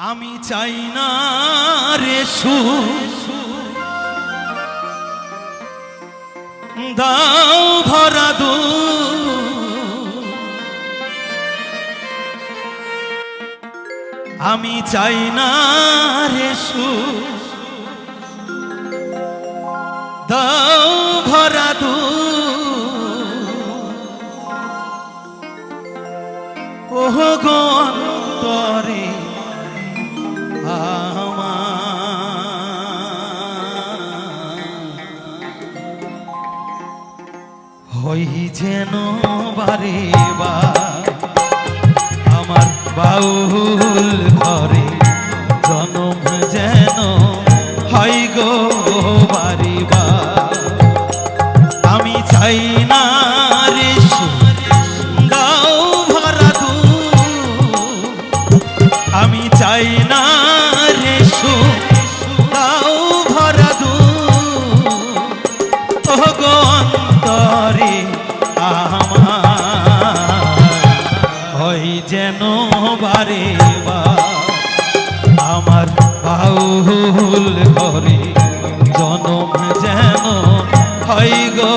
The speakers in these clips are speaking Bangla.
আমি চাই না রে সুখ দাও ভরা দুঃখ, আমি চাই না রে সুখ দাও ভরা দুঃখ, ওহ গো অন্তরে হই যেন বারে বার আমার বাউল ঘরে জনম যেন হয় গো বারে বার। আমি চাই না রে সুখ দাও ভরা দুঃখ, আমি চাই না রে সুখ দাও ভরা দুঃখ, ওহ গো অন্তরে হয় যেন বারে বার আমার বাউল ঘরে জনম যেন হয় গো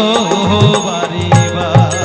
বারে বার।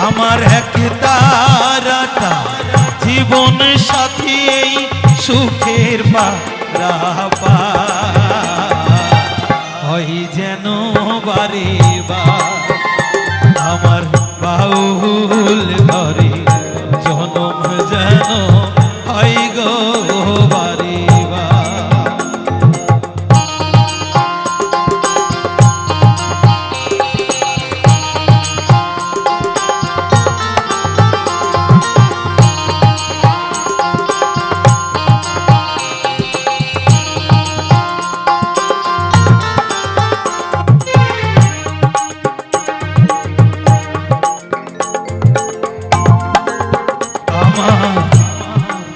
আমার এক তারাটা জীবন সাথী এই সুখের পারা হয় যেন বারে বার আমার বাউল ঘরে জনম যেন হয় গো বারে বার।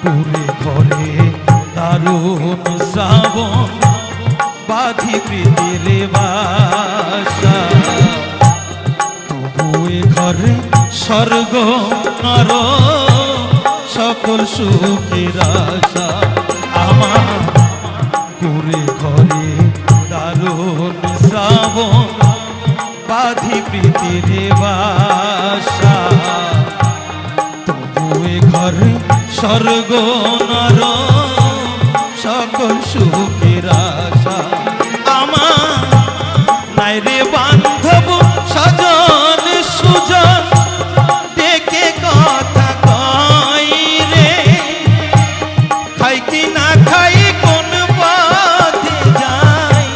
পুরে ঘরে দারুণ শ্রাবণ বাঁধি প্রীতির বাসা, তবু এ ঘরে স্বর্গ নর সকল সুখের আশা। আমার পুরে ঘরে দারুণ শ্রাবণ বাঁধি প্রীতির বাসা, ঘরে স্বর্গ নর সকল সুখের আশা। আমার নাই রে বান্ধব স্বজন সুজন ডেকে কথা কই রে, খাই কি না খাই কোন পথে যাই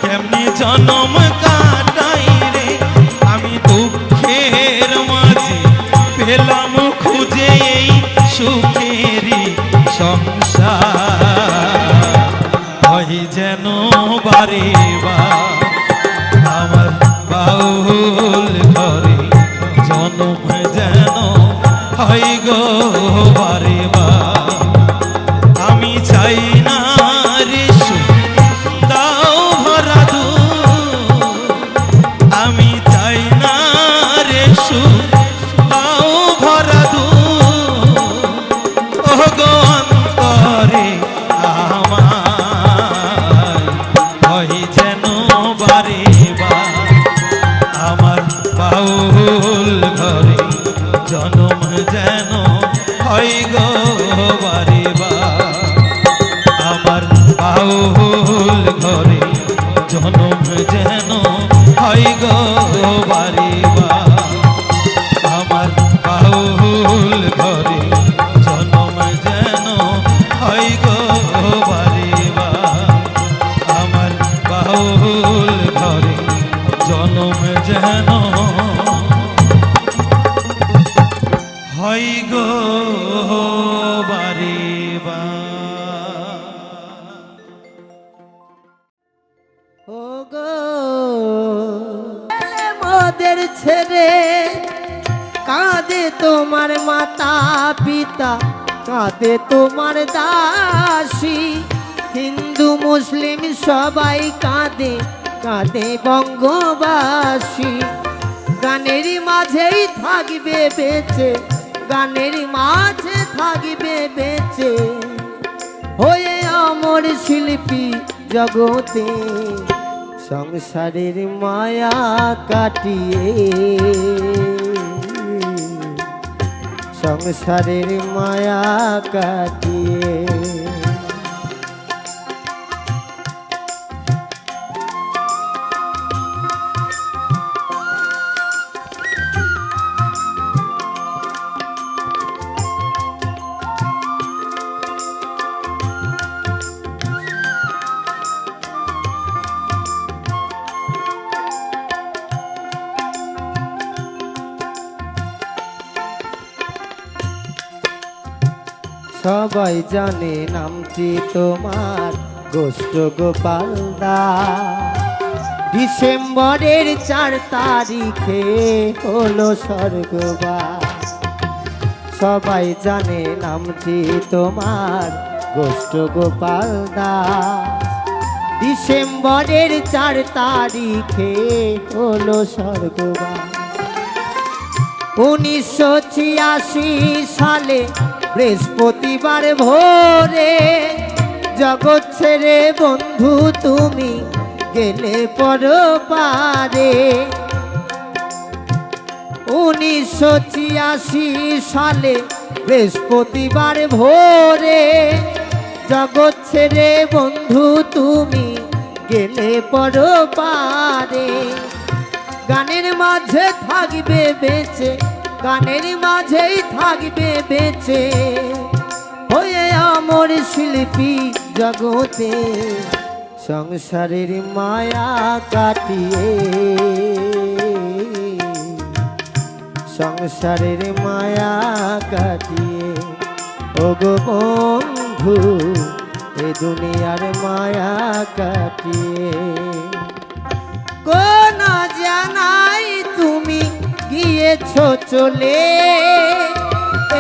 কেমনি জনম কাটাই রে, আমি দুঃখের মাঝে পেলাম খুঁজে এই সুখেরই সংসার হয় যেন বারে বার আমার বাউল ঘরে জনম যেন হয় গো বারে বার। আমি চাই না রে সুখ দাও ভরা দুঃখ, আমি চাই না রে সুখ দাও ভরা দুঃখ, ওহ গো অন্তরে আমার হয় যেন বারে বার আমার বাউল ঘরে জনম যেন হয় গো বারে বার আমার বাউল ঘরে জনম যেন হয় গো বারে বার আমার বাউল ঘরে জনম জনম যেন হয় গো বারে বার। ও গো মোদের ছেড়ে কাঁদে তোমার মাতা পিতা, কাঁদে তোমার দাসী, হিন্দু মুসলিম সবাই কাঁদে, কাঁদে বঙ্গবাসী। গানের মাঝেই থাকবে বেঁচে, গানের মাঝে থাকবে বেঁচে, হয়ে অমর শিল্পী জগতে সংসারের মায়া কাটিয়ে, সংসারের মায়া কাটিয়ে। সবাই জানে নামটি তোমার গোষ্ঠ গোপাল দাস, ডিসেম্বরের 4 তারিখে হলো স্বর্গবাস। সবাই জানে নামটি তোমার গোষ্ঠ গোপাল দাস, ডিসেম্বরের 4 তারিখে হলো স্বর্গবাস। 1986 সালে বৃহস্পতিবার ভোরে জগৎ ছেড়ে বন্ধু তুমি গেলে পরপারে। 1986 সালে বৃহস্পতিবার ভোরে জগৎ ছেড়ে বন্ধু তুমি গেলে পরপারে। গানের মাঝে থাকবে বেঁচে, গানের মাঝেই থাকবে বেঁচে, হয়ে অমর শিল্পী জগতে সংসারের মায়া কাটিয়ে, সংসারের মায়া কাটিয়ে। ও গো বন্ধু এ দুনিয়ার মায়া কাটিয়ে, কোন জানাই তুমি গিয়েছো চলে,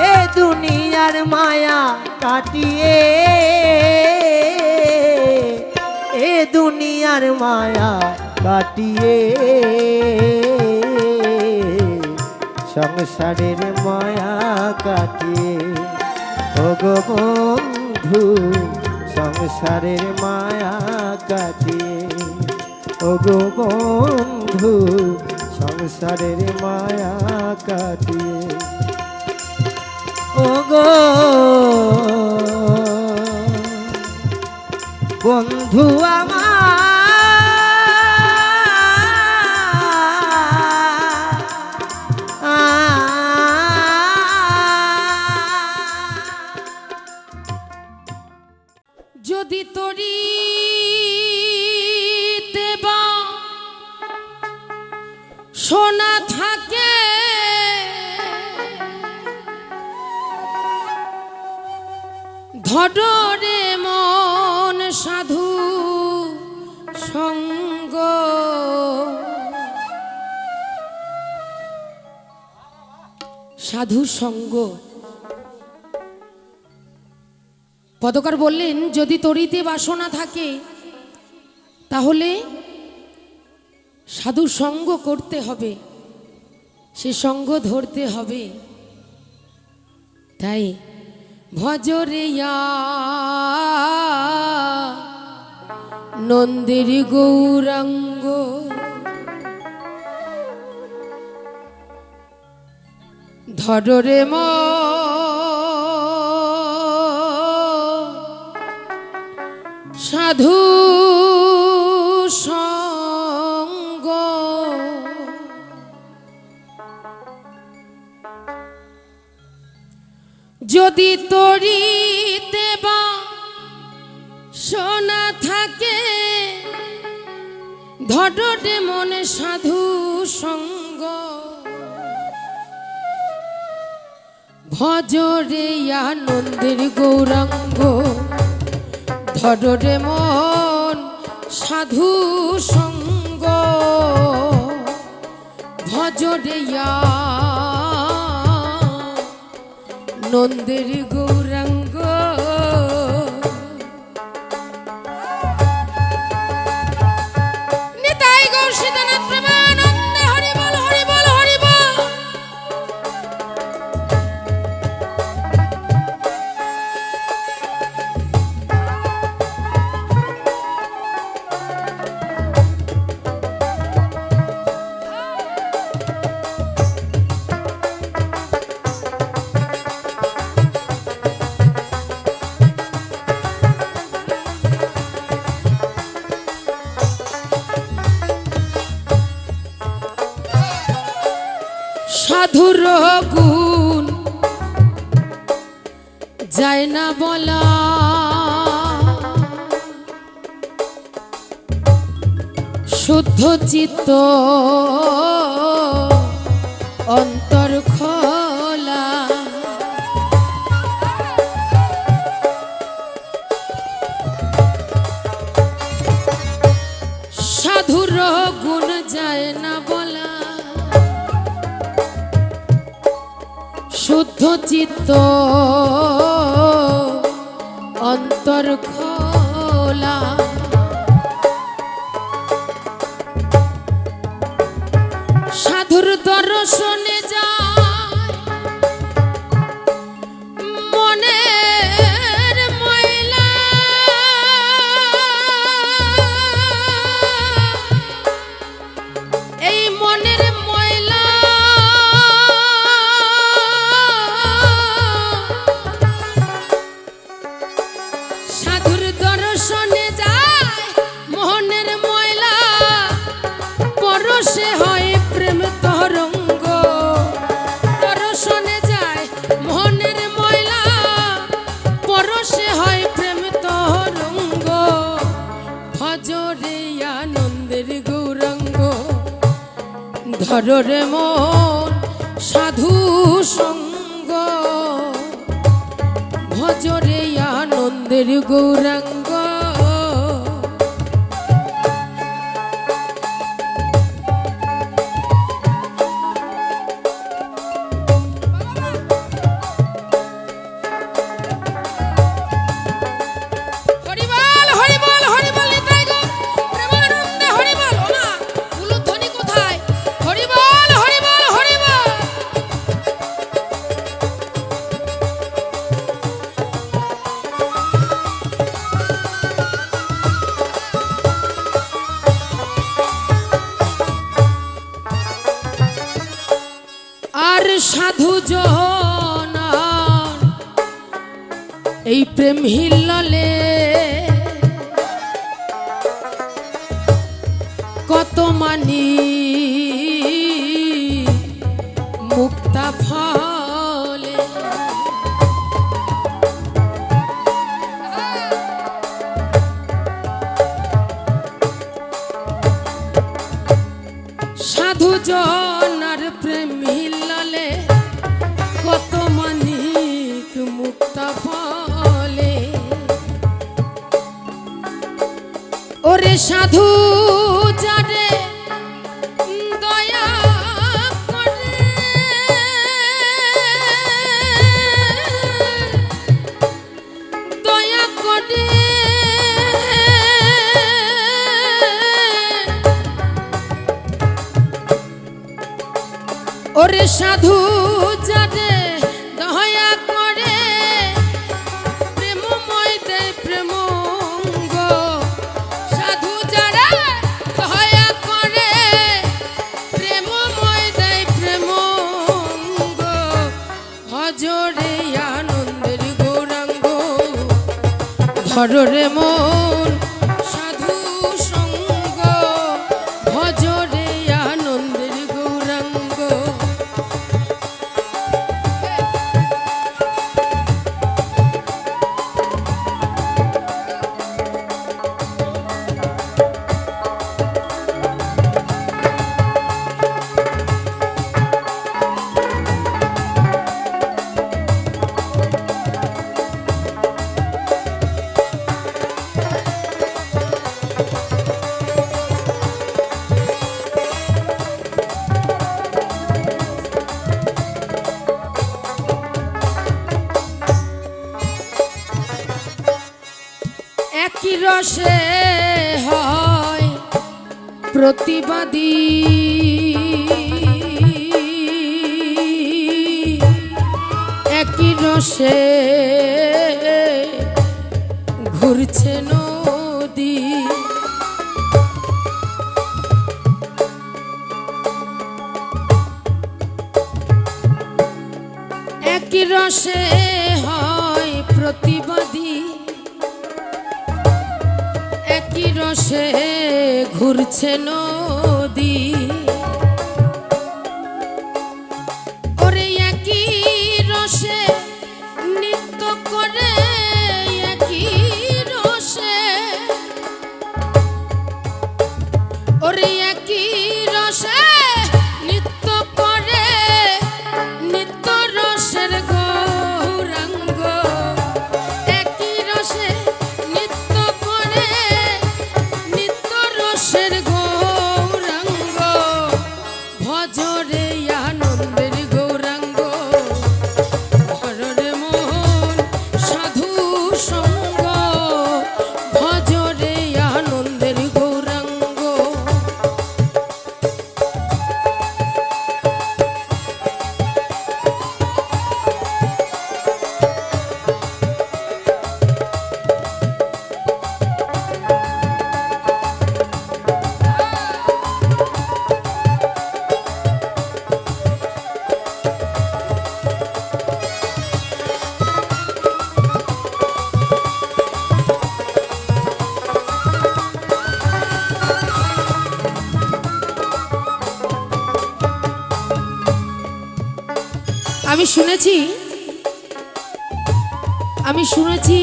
এ দুনিয়ার মায়া কাটিয়ে, এ দুনিয়ার মায়া কাটিয়ে, সংসারের মায়া কাটিয়ে। ও গো বন্ধু সংসারের মায়া কাটিয়ে, ও গো বন্ধু সংসারের মায়া কাটিয়ে। ও গো বন্ধু আমার যদি তরি দেবা সোনা থাকে, ধরে মন সাধু সঙ্গ, সাধু সঙ্গ। পদকার বললেন যদি তরিতে বাসনা থাকে তাহলে সাধু সঙ্গ করতে হবে, সে সঙ্গ ধরতে হবে। তাই ভজরিয়া নন্দের গৌরাঙ্গ, ধরে ম সাধু সঙ্গ। যদি তরিতে বা সোনা থাকে, ধরে মনে সাধু সঙ্গ ভজরে আনন্দের গৌরাঙ্গ ধরে মন সাধু সঙ্গ ভজরে আনন্দের গৌরাঙ্গ নিতাই গৌর সীতানাথ প্রেমানন্দে হরি বল হরি বল হরি বল। সাধুর গুণ যায় না বলা শুদ্ধ চিত্ত অন্তর খোলা সাধুর গুণ যায় না বলা শুদ্ধ চিত্ত অন্তর খোলা সাধুর দর্শনে যায় মনের ময়লা এই মনের ময়লা সাধুর দর্শনে যায় মোহনের ময়লা পরশে হয় প্রেম তরঙ্গ দর্শনে যায় মোহনের ময়লা পরশে হয় প্রেম তরঙ্গ ভজরে আনন্দের গৌরাঙ্গ ধরে মন সাধু সঙ্গ ভজরে আনন্দের গৌরাঙ্গ হরি বল হরি বল হরি বল নিতাই গো প্রেমানন্দে হরি বল। ওমা উলুধ্বনি কোথায়? হরি বল হরি বল হরি বল। আর সাধু জন এই প্রেম হিল্লালে কত মানি মুক্তা ফলে সাধু জনার প্রেম হিল্লালে কত মানিক মুক্তা ফলে ওরে সাধু যারে দয়া করে দয়া করে ওরে সাধু যারে দয়া করে প্রেমময় দেয় প্রেমঙ্গ সাধু যারা দয়া করে প্রেমময় দেয় প্রেমঙ্গ ভজরে আনন্দের গৌরাঙ্গ ধরে মন সাধু সঙ্গ ভজরে আনন্দের গৌরাঙ্গ। রসে হয় প্রতিবাদী, একই রসে ঘুরছে নদী। একই রসে হয় প্রতিবাদী, একই রসে ঘুরছে নদী। ওরে একই রসে নৃত্য করে, একই রসে, ওরে একই রসে নৃত্য করে, নিত্য রসের গৌরাঙ্গ। একই রসে নৃত্য করে, নিত্য রসের গৌরাঙ্গ। ভজরে আনন্দের গৌরাঙ্গ, ভজরে মন সাধু সঙ্গ, ভজরে আনন্দের গৌরাঙ্গ। আমি শুনেছি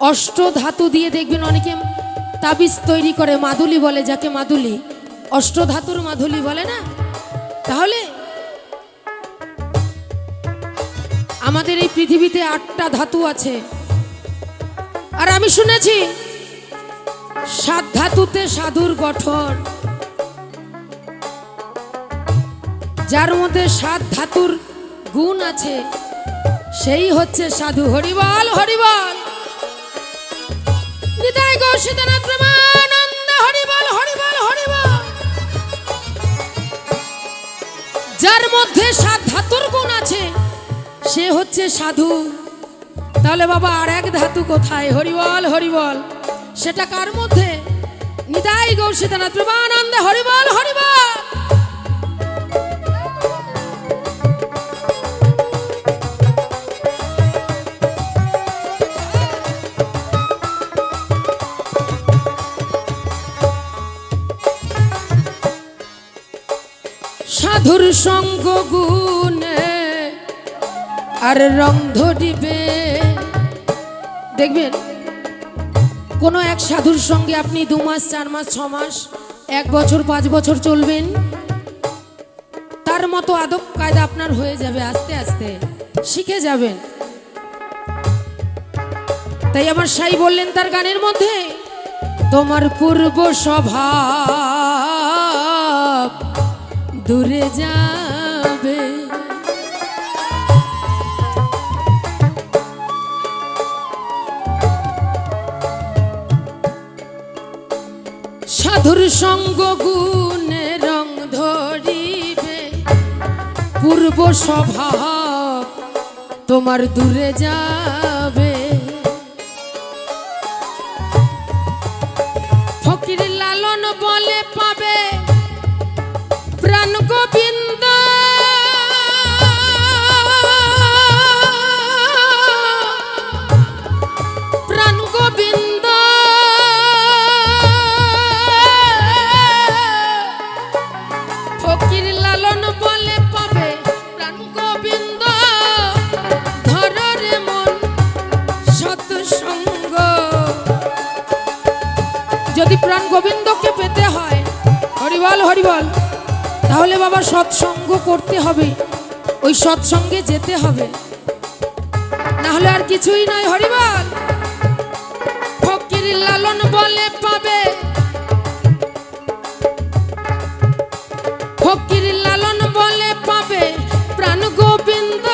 অষ্ট ধাতু দিয়ে দেখবেন অনেকে তাবিজ তৈরি করে, মাদুলি বলে যাকে, মাদুলি অষ্ট ধাতুর মাদুলি বলে না। তাহলে আমাদের এই পৃথিবীতে 8টা ধাতু আছে, আর আমি শুনেছি 7 ধাতুতে সাধুর গঠন। যার মধ্যে 7 ধাতুর গুণ আছে সেই হচ্ছে সাধু। হরিবল হরিবল, নিতাই গৌর সীতানাথ প্রেমানন্দ, হরিবল হরিবল হরিবল। যার মধ্যে 7 ধাতুর গুণ আছে সে হচ্ছে সাধু। তাহলে বাবা আর এক ধাতু কোথায়? হরিবল হরিবল, সেটা কার মধ্যে? নিতাই গৌর সীতানাথ প্রেমানন্দ, হরিবল হরিবল। সাধুর সঙ্গ গুণে আর রং ধরিবে। দেখবেন কোনো এক সাধুর সঙ্গে আপনি 2 মাস 4 মাস 6 মাস 1 বছর 5 বছর চলবেন, তার মতো আদব কায়দা আপনার হয়ে যাবে, আস্তে আস্তে শিখে যাবেন। তাই আমার সাই বললেন তার গানের মধ্যে, তোমার পূর্ব স্বভাব দূরে যাবে, সাধুর সঙ্গ গুণে রং ধরিবে, পূর্ব স্বভাব তোমার দূরে যাবে। ফকির লালন বলে পাবে প্রাণ গোবিন্দ, প্রাণ গোবিন্দ। ফকির লালন বলে পাবে প্রাণ গোবিন্দ, ধরে মন সৎসঙ্গ। যদি প্রাণ গোবিন্দকে পেতে হয়, হরিবল হরিবল, তাহলে বাবা সৎসঙ্গ করতে হবে, ওই সৎসঙ্গে যেতে হবে, না হলে আর কিছুই নয়। হরিবল। ফকির লালন বলে পাবে, ফকির লালন বলে পাবে প্রাণ গোবিন্দ,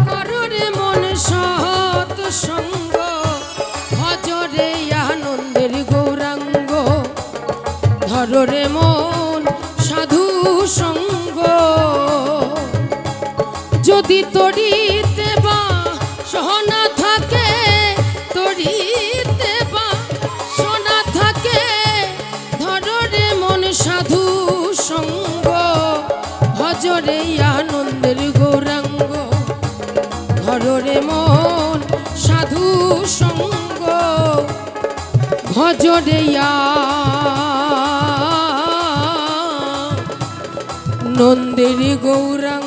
কররে মন সৎসঙ্গ, ভজরে যদি তরিতে বা সোনা থাকে, তরিতে বা সোনা থাকে, ধরে মন সাধু সঙ্গ, ভজরে আনন্দের গৌরাঙ্গ, ধরে মন সাধু সঙ্গ, ভজরে নন্দের গৌরাঙ্গ।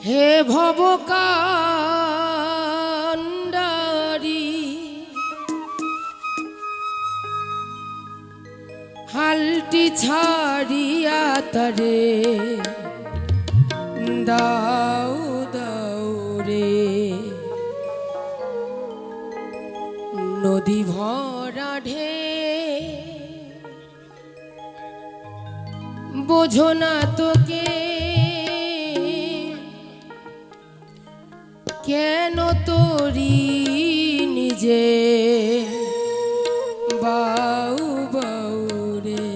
হে ভবকান্ডারি হালটি ছাড়িয়া তারে দাও দাও রে, নদী ভরা ঢে বোঝো না তোকে, কেন তোরি নিজে বাউ বাউ রে।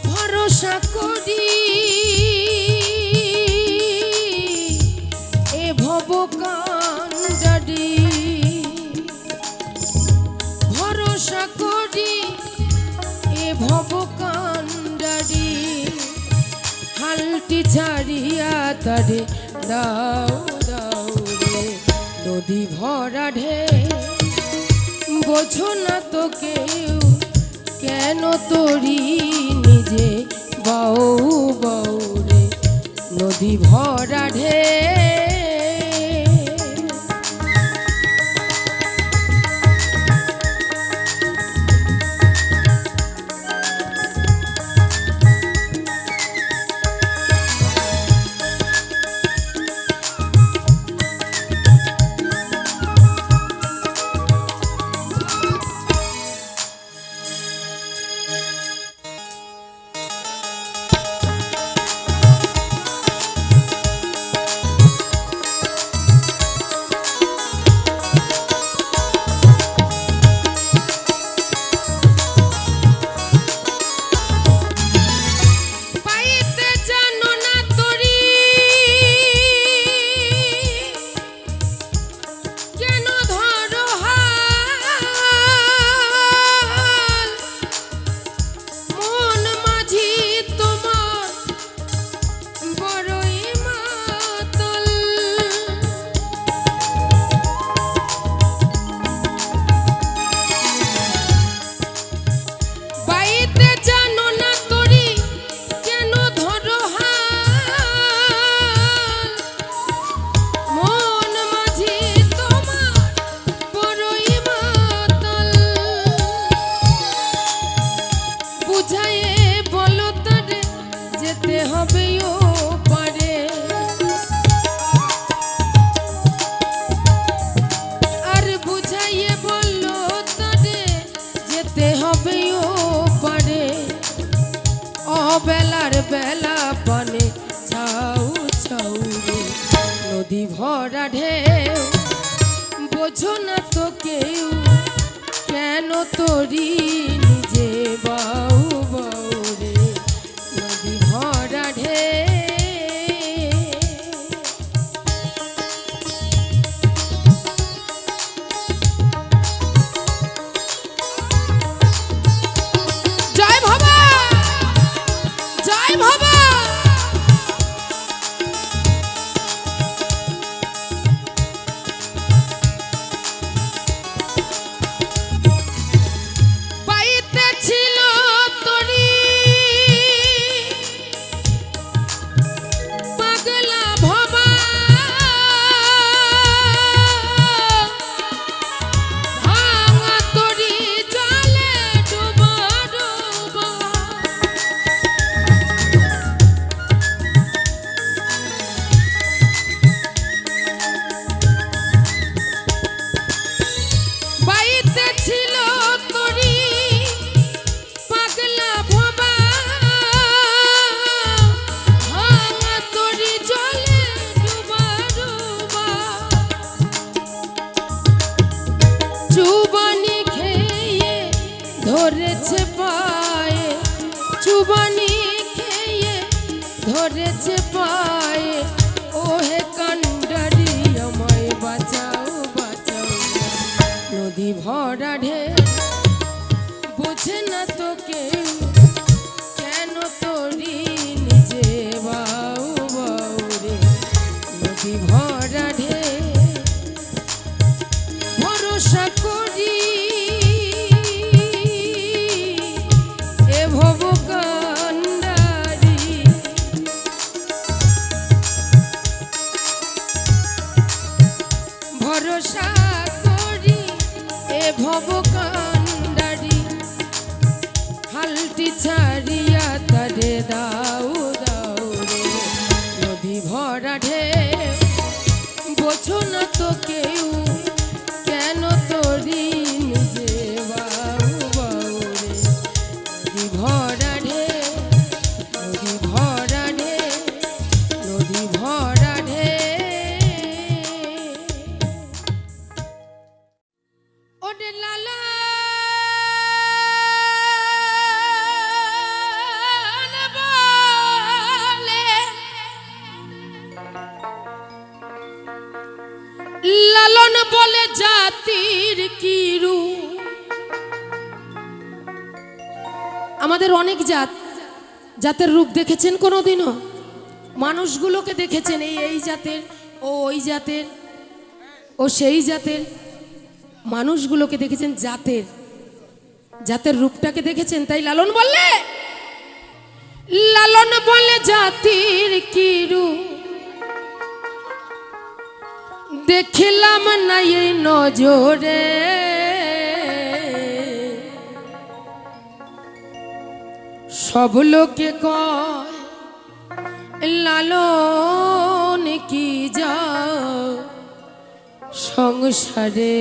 ভরসা করি এ ভবকান্ডারি, ভরসা করি এ ভবকান্ডারি হালটি ছাড়িয়া তারে দাও দাও রে, নদী ভরা ঢে বোঝো না তো কেউ, কেন তোরি নিজে বাউ বাউ রে, নদী ভরা ঢে। বেলার বেলা পানে ছাউ ছাউ রে, নদী ভরা ঢেউ বোঝো না তো কেউ, কেন তোরি নিজে বাউ বাউ রে, নদী ভরা ঢেউ। জয় বাবা, জয় বাবা। বাড়িতে ছিল তরি ধরেছে পায়ে, ও হে কান্ডারি আমায় বাঁচাও বাঁচাও। নদী ভরা ঢেউ বোঝে না তো কেউ, কেন তোরি নিজে বাউ বাউ রে। নদী ভরা ঢেউ ভরসা করি এ ভব কান্ডারি। ভরসা করি এ ভব কান্ডারি, হালটি ছাড়িয়া তারে দাও দাও রে। নদী ভরা ঢেউ বোঝো না তো কেউ, কেন তোরি নিজে বাউ বাউ রে। নদী ভরা ঢেউ, নদী ভরা ঢেউ, নদী ভরা ঢেউ। ওরে লালা লালন বলে জাতির কিরু। আমাদের অনেক জাত, জাতের রূপ দেখেছেন কোনোদিনও? মানুষগুলোকে দেখেছেন এই জাতের, ও ওই জাতের, ও সেই জাতের। মানুষগুলোকে দেখেছেন জাতের, জাতের রূপটাকে দেখেছেন। তাই লালন বললে, লালন বলে জাতির কিরু, দেখিলাম না এই নজরে। সব লোকে কয় লালন কি যা সংসারে।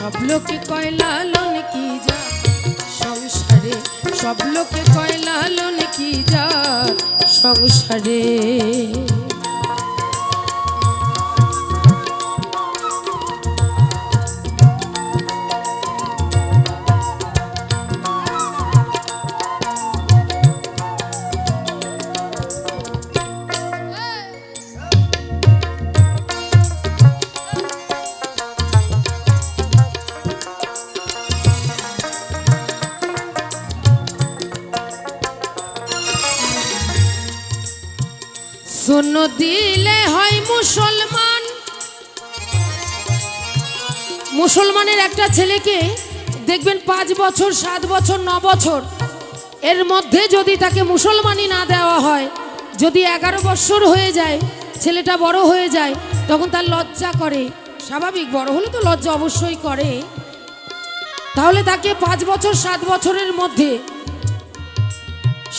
সব লোকে কয় লালন কি যা সংসারে, সব লোকে কয় লালন কি যা সংসারে। শূন্য দিলে হয় মুসলমান। মুসলমানের একটা ছেলেকে দেখবেন 5 বছর 7 বছর 9 বছর এর মধ্যে যদি তাকে মুসলমানি না দেওয়া হয়, যদি 11 বছর হয়ে যায়, ছেলেটা বড় হয়ে যায়, তখন তার লজ্জা করে। স্বাভাবিক, বড় হলে তো লজ্জা অবশ্যই করে। তাহলে তাকে 5 বছর 7 বছরের মধ্যে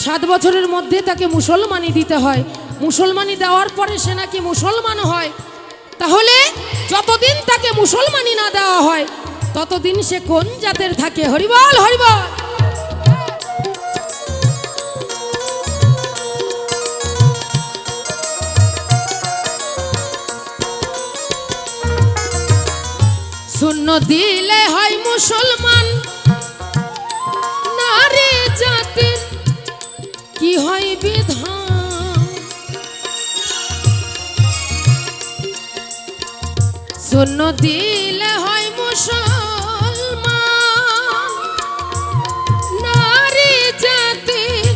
7 বছরের মধ্যে তাকে মুসলমানি দিতে হয়। মুসলমানি দেওয়ার পরে সে নাকি মুসলমান হয়। তাহলে যতদিন তাকে মুসলমানি না দেওয়া হয় ততদিন সে কোন জাতের থাকে? হরিবল হরিবল। শূন্য দিলে হয় মুসলমান, নারী জাতির কি হয় বিধান। শূন্য দিলে হয় মুসলমান, নারী জাতির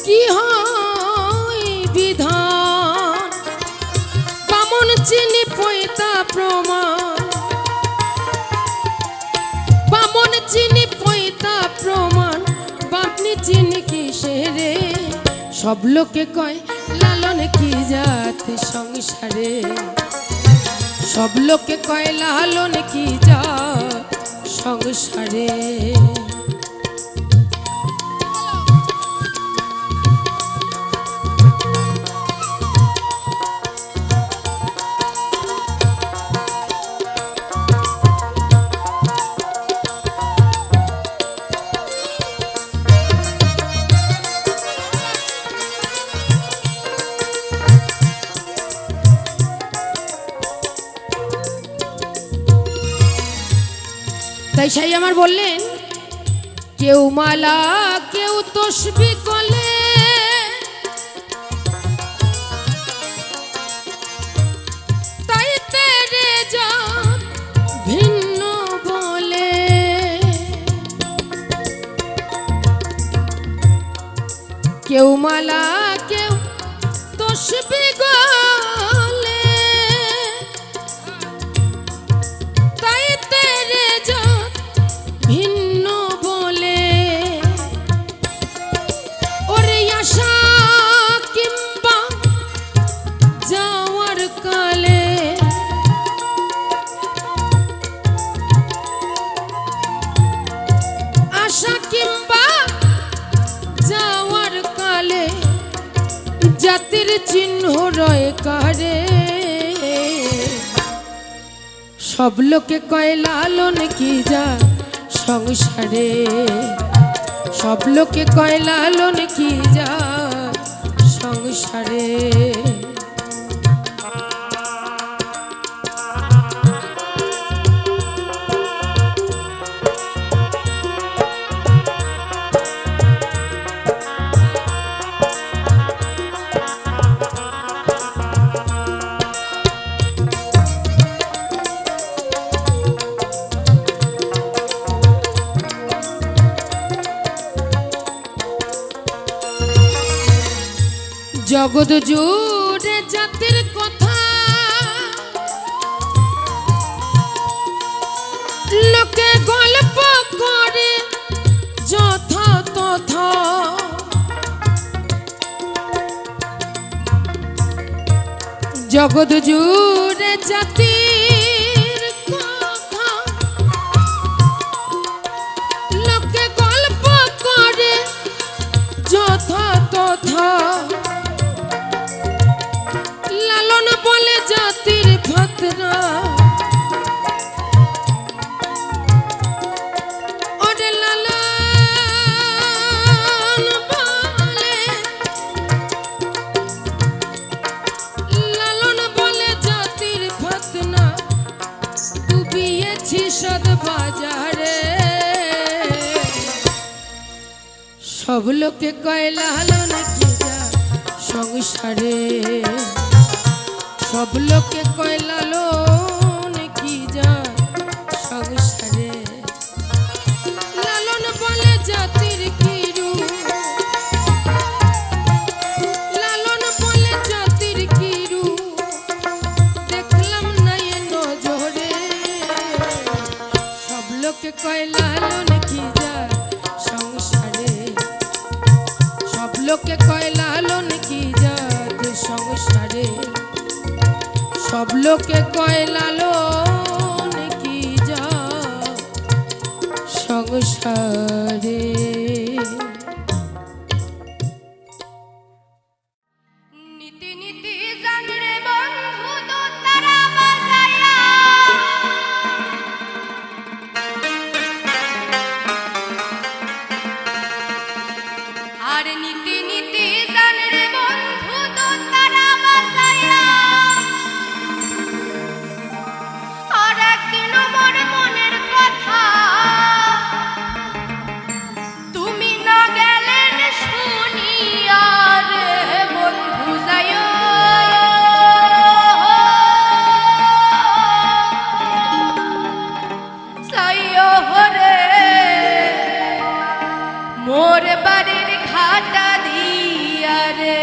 কি হয় বিধান। বামন চিনি পয়তা প্রমাণ, সব লোকে কয় লালন কি জাত সংসারে, সব লোকে কয় লালন কি জাত সংসারে। তাই সাই আমার বললেন, কেউ মালা কেউ তসবি কলে, তাই তেরে জাত ভিন্ন বলে। কেউ মালা কেউ তসবি গলে, তাই তেরে জাত ভিন্ন বলে। ওরে আশা কিংবা যাওয়ার কালে, আশা কিংবা যাওয়ার কালে জাতির চিহ্ন রয়ে কারে। সব লোকে কয় লালন কি জাত সংসারে, সব লোকে কয় লালন কি জাত সংসারে। জগৎ জুড়ে জাতির কথা লোকে গল্প করে যথা তথা। জগৎ জুড়ে জাতির কথা লোকে গল্প করে যথা তথা। লালন বলে জাতির ভাতরা, ওরে লালন বলে, লালন বলে জাতির ভাতনা। ডুবিয়েছি সদ বাজারে, সব লোকে কয় লালন কি জাত সংসারে, সব লোকে কয় লালন কি জাত সংসারে। লালন বলে জাতির কি রূপ, লালন বলে জাতির কি রূপ, দেখলাম না এ নজরে। সব লোকে কয় লালন কি জাত সংসারে, সব লোকে কয় লালন কি জাত সংসারে। সব লোকে কয় লালন কি জাত সংসারে। নীতি নীতি জানরে বন্ধু দোতারা বাজায়া, আর নীতি নীতি জানরে বন্ধু দোতারা বাজায়া। আর একদিন আমার মনের কথা তুমি না গেলেন শুনিয়া রে বন্ধু যায়। সাইয়ো রে মোর বাড়ির ঘাটা দিয়া রে।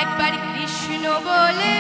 একবার কৃষ্ণ বলে